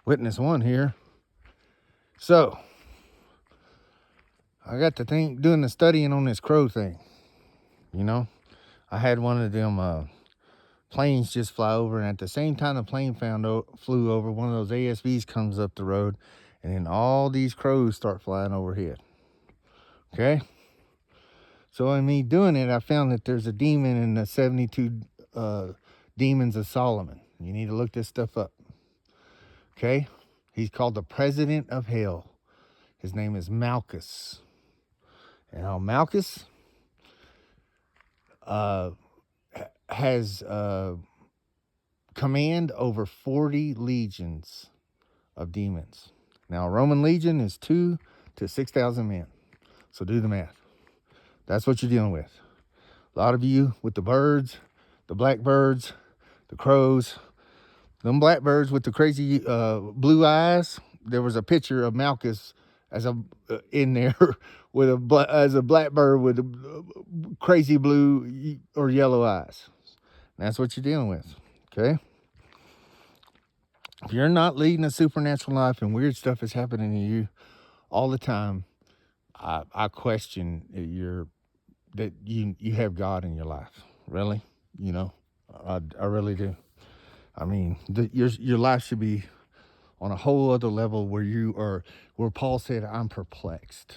Witness one here. So, I got to doing the studying on this crow thing. You know, I had one of them planes just fly over, and at the same time the plane flew over, one of those ASVs comes up the road, and then all these crows start flying overhead. Okay? So in me doing it, I found that there's a demon in the 72 demons of Solomon. You need to look this stuff up. Okay? He's called the president of hell. His name is Malchus. And now Malchus has command over 40 legions of demons. Now, a Roman legion is 2 to 6,000 men. So do the math. That's what you're dealing with. A lot of you with the birds, the blackbirds, the crows, them blackbirds with the crazy blue eyes. There was a picture of Malchus as in there with as a blackbird with crazy blue or yellow eyes. And that's what you're dealing with. Okay. If you're not leading a supernatural life and weird stuff is happening to you all the time, I question that you have God in your life. Really, I really do. I mean, your life should be on a whole other level where you are, where Paul said, "I'm perplexed."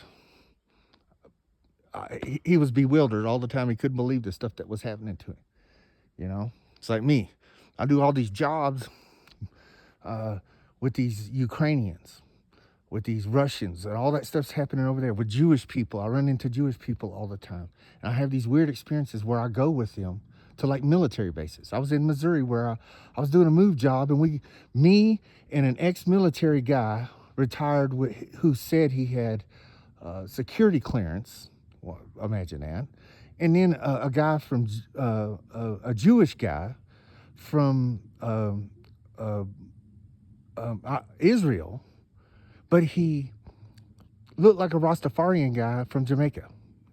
He was bewildered all the time. He couldn't believe the stuff that was happening to him. It's like me. I do all these jobs with these Ukrainians, with these Russians, and all that stuff's happening over there with Jewish people. I run into Jewish people all the time. And I have these weird experiences where I go with them to like military bases. I was in Missouri where I was doing a move job, and me and an ex-military guy retired who said he had security clearance. Well, imagine that. And then a guy from a Jewish guy from Israel, but he looked like a Rastafarian guy from Jamaica.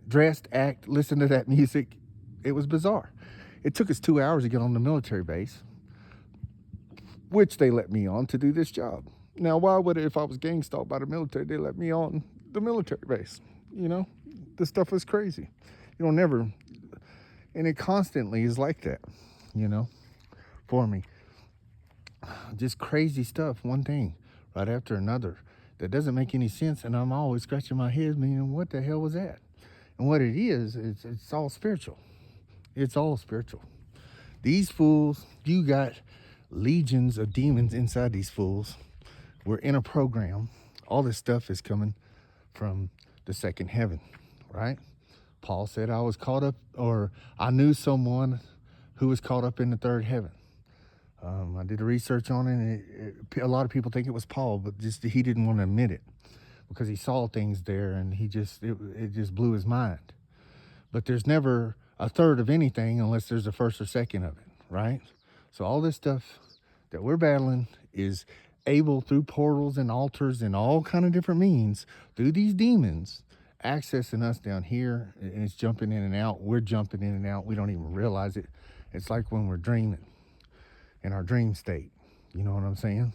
Dressed, act, listen to that music. It was bizarre. It took us 2 hours to get on the military base, which they let me on to do this job. Now, why would if I was gang stalked by the military, they let me on the military base? The stuff was crazy. Never, and it constantly is like that, for me. Just crazy stuff, one thing right after another that doesn't make any sense, and I'm always scratching my head, meaning, what the hell was that? And what it is, it's all spiritual. It's all spiritual. These fools, you got legions of demons inside these fools. We're in a program. All this stuff is coming from the second heaven, right? Paul said I was caught up, or I knew someone who was caught up in the third heaven. I did a research on it, and a lot of people think it was Paul, but just he didn't want to admit it because he saw things there, and it just blew his mind. But there's never a third of anything unless there's a first or second of it, right? So all this stuff that we're battling is able, through portals and altars and all kind of different means, through these demons, accessing us down here, and it's jumping in and out. We're jumping in and out. We don't even realize it. It's like when we're dreaming, in our dream state. You know what I'm saying?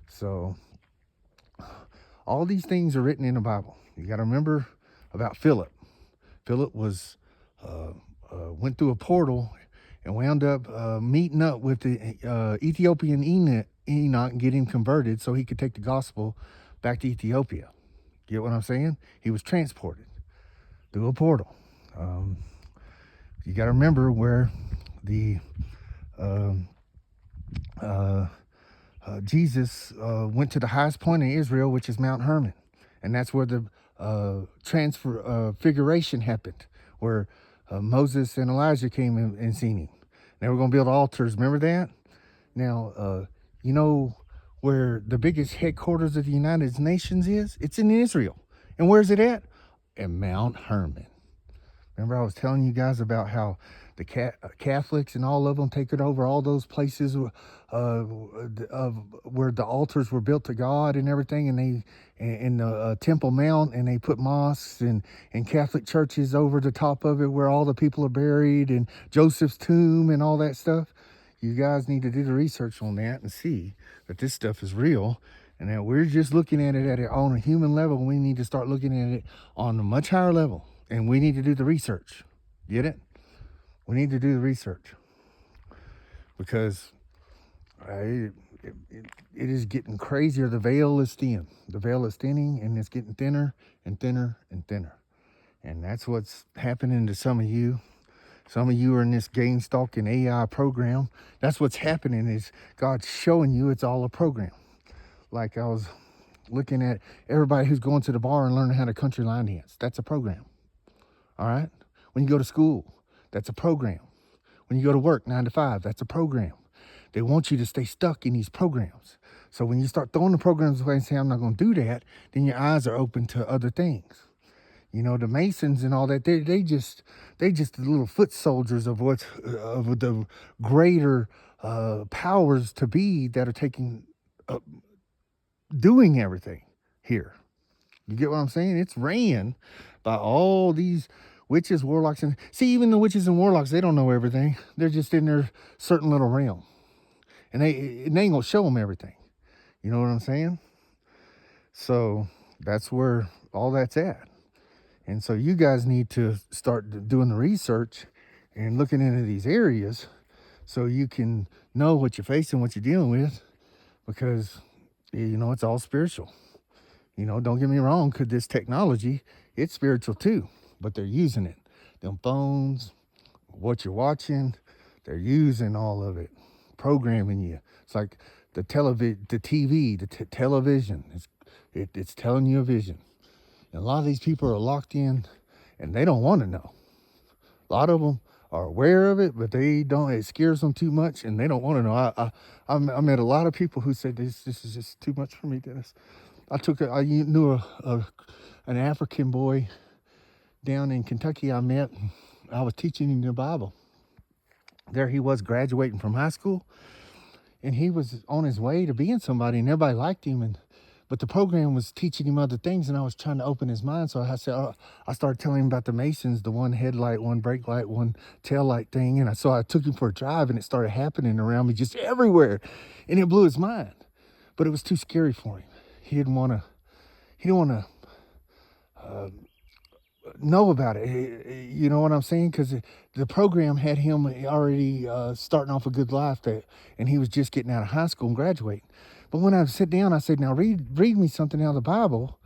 So all these things are written in the Bible. You got to remember about Philip. Philip was went through a portal and wound up meeting up with the Ethiopian Enoch and get him converted so he could take the gospel back to Ethiopia. Get what I'm saying? He was transported through a portal. You got to remember where the Jesus went to the highest point in Israel, which is Mount Hermon. And that's where the transfiguration happened, where Moses and Elijah came and seen him. They were going to build altars. Remember that? Now, you know where the biggest headquarters of the United Nations is? It's in Israel. And where's it at? At Mount Hermon. Remember I was telling you guys about how the Catholics and all of them take it over all those places where the altars were built to God and everything, and they in the Temple Mount, and they put mosques and Catholic churches over the top of it where all the people are buried, and Joseph's tomb and all that stuff. You guys need to do the research on that and see that this stuff is real and that we're just looking at it on a human level. We need to start looking at it on a much higher level, and we need to do the research. Get it? We need to do the research because it, it is getting crazier. The veil is thin. The veil is thinning, and it's getting thinner and thinner and thinner. And that's what's happening to some of you. Some of you are in this game stalking AI program. That's what's happening is God's showing you it's all a program. Like I was looking at everybody who's going to the bar and learning how to country line dance. That's a program. All right? When you go to school, that's a program. When you go to work 9 to 5, that's a program. They want you to stay stuck in these programs. So when you start throwing the programs away and say, I'm not going to do that, then your eyes are open to other things. You know, the Masons and all that, they just the little foot soldiers of what's of the greater powers to be that are doing everything here. You get what I'm saying? It's ran by all these witches, warlocks, and see, even the witches and warlocks, they don't know everything. They're just in their certain little realm, and they ain't gonna show them everything. You know what I'm saying? So that's where all that's at. And so you guys need to start doing the research and looking into these areas so you can know what you're facing, what you're dealing with, because, you know, it's all spiritual. You know, don't get me wrong, because this technology, it's spiritual too, but they're using it. Them phones, what you're watching, they're using all of it, programming you. It's like the TV, television. It's telling you a vision. And a lot of these people are locked in and they don't want to know. A lot of them are aware of it, but they don't, it scares them too much and they don't want to know. I met a lot of people who said, this is just too much for me, Dennis. I knew an African boy down in Kentucky I met. I was teaching him the Bible. There he was graduating from high school, and he was on his way to being somebody, and everybody liked him. But the program was teaching him other things, and I was trying to open his mind. So I said, I started telling him about the Masons, the one headlight, one brake light, one tail light thing. And I took him for a drive, and it started happening around me just everywhere, and it blew his mind. But it was too scary for him. He didn't want to know about it. You know what I'm saying? Because the program had him already starting off a good life, and he was just getting out of high school and graduating. But when I sit down, I said, now read me something out of the Bible.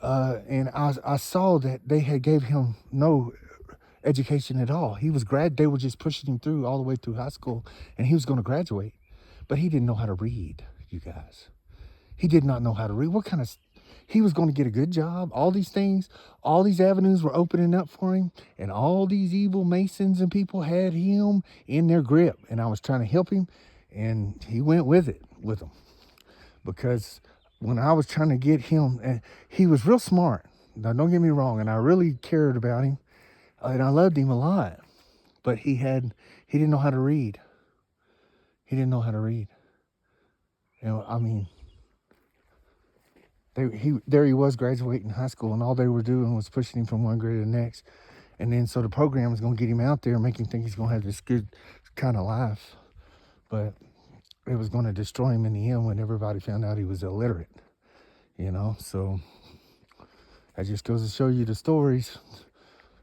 And I saw that they had gave him no education at all. They were just pushing him through all the way through high school, and he was going to graduate. But he didn't know how to read, you guys. He did not know how to read. He was going to get a good job. All these things, all these avenues were opening up for him. And all these evil Masons and people had him in their grip. And I was trying to help him. And he went with them. Because when I was trying to get him, and he was real smart. Now, don't get me wrong. And I really cared about him. And I loved him a lot. But he didn't know how to read. He didn't know how to read. You know, I mean, there he was graduating high school, and all they were doing was pushing him from one grade to the next. And then so the program was going to get him out there and make him think he's going to have this good kind of life. But it was going to destroy him in the end when everybody found out he was illiterate, you know. So that just goes to show you the stories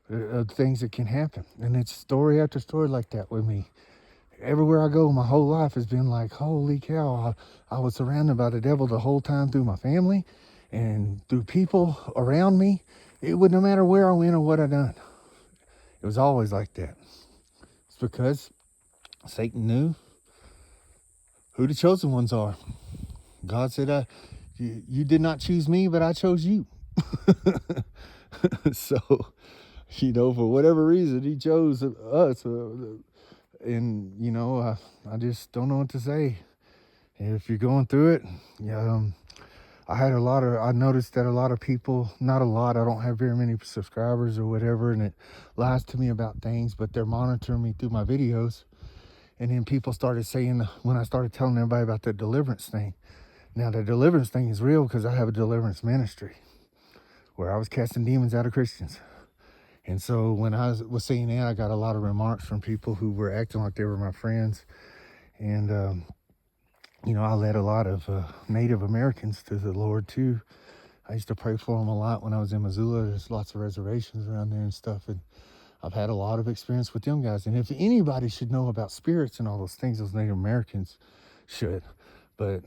of things that can happen. And it's story after story like that with me. Everywhere I go, my whole life has been like, holy cow, I was surrounded by the devil the whole time through my family and through people around me. It would no matter where I went or what I done. It was always like that. It's because Satan knew who the chosen ones are. God said, you did not choose me, but I chose you. So, you know, for whatever reason, he chose us. And, you know, I just don't know what to say. If you're going through it, I noticed that a lot of people, not a lot, I don't have very many subscribers or whatever, and it lies to me about things, but they're monitoring me through my videos. And then people started saying, when I started telling everybody about the deliverance thing, now the deliverance thing is real because I have a deliverance ministry where I was casting demons out of Christians. And so when I was saying that, I got a lot of remarks from people who were acting like they were my friends. And, I led a lot of Native Americans to the Lord too. I used to pray for them a lot when I was in Missoula. There's lots of reservations around there and stuff. And I've had a lot of experience with them guys. And if anybody should know about spirits and all those things, those Native Americans should. But,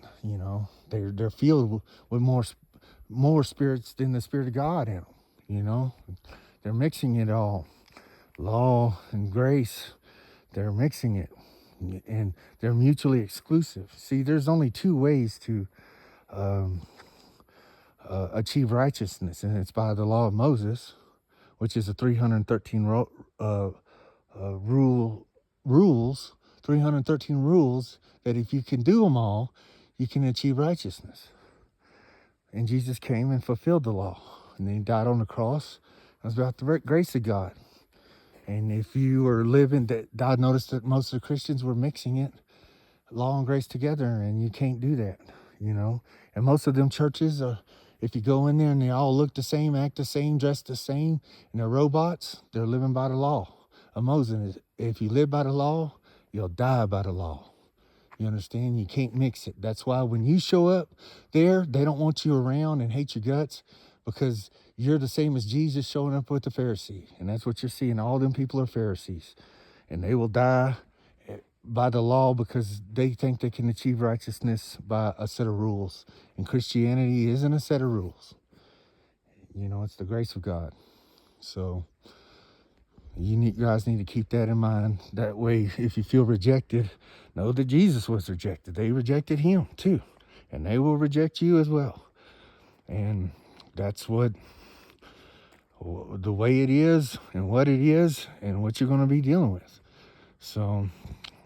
they're filled with more spirits than the Spirit of God in them. They're mixing it all. Law and grace, they're mixing it. And they're mutually exclusive. See, there's only two ways to achieve righteousness, and it's by the law of Moses, which is a 313 rules, 313 rules that if you can do them all, you can achieve righteousness. And Jesus came and fulfilled the law, and then he died on the cross. It was about the grace of God. And if you were living that, God noticed that most of the Christians were mixing it, law and grace together, and you can't do that, And most of them churches are, if you go in there and they all look the same, act the same, dress the same, and they're robots, they're living by the law of Moses. If you live by the law, you'll die by the law. You understand? You can't mix it. That's why when you show up there, they don't want you around and hate your guts, because you're the same as Jesus showing up with the Pharisee. And that's what you're seeing. All them people are Pharisees. And they will die by the law because they think they can achieve righteousness by a set of rules. And Christianity isn't a set of rules. It's the grace of God. So you guys need to keep that in mind. That way, if you feel rejected, know that Jesus was rejected. They rejected him too. And they will reject you as well. And that's the way it is and what it is and what you're going to be dealing with. So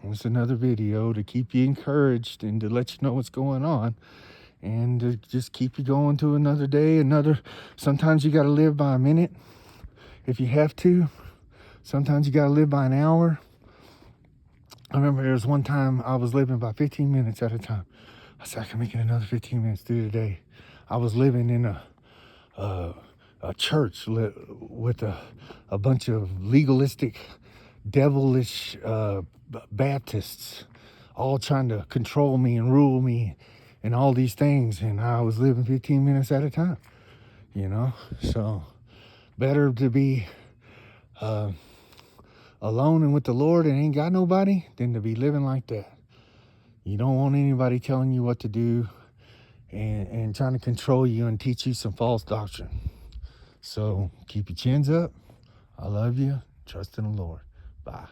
it's another video to keep you encouraged and to let you know what's going on, and to just keep you going to another day. Sometimes you got to live by a minute if you have to. Sometimes you got to live by an hour. I remember there was one time I was living by 15 minutes at a time. I said, I can make it another 15 minutes through the day. I was living in a church with a bunch of legalistic, devilish Baptists, all trying to control me and rule me and all these things. And I was living 15 minutes at a time, So better to be alone and with the Lord and ain't got nobody than to be living like that. You don't want anybody telling you what to do and trying to control you and teach you some false doctrine. So keep your chins up. I love you. Trust in the Lord. Bye.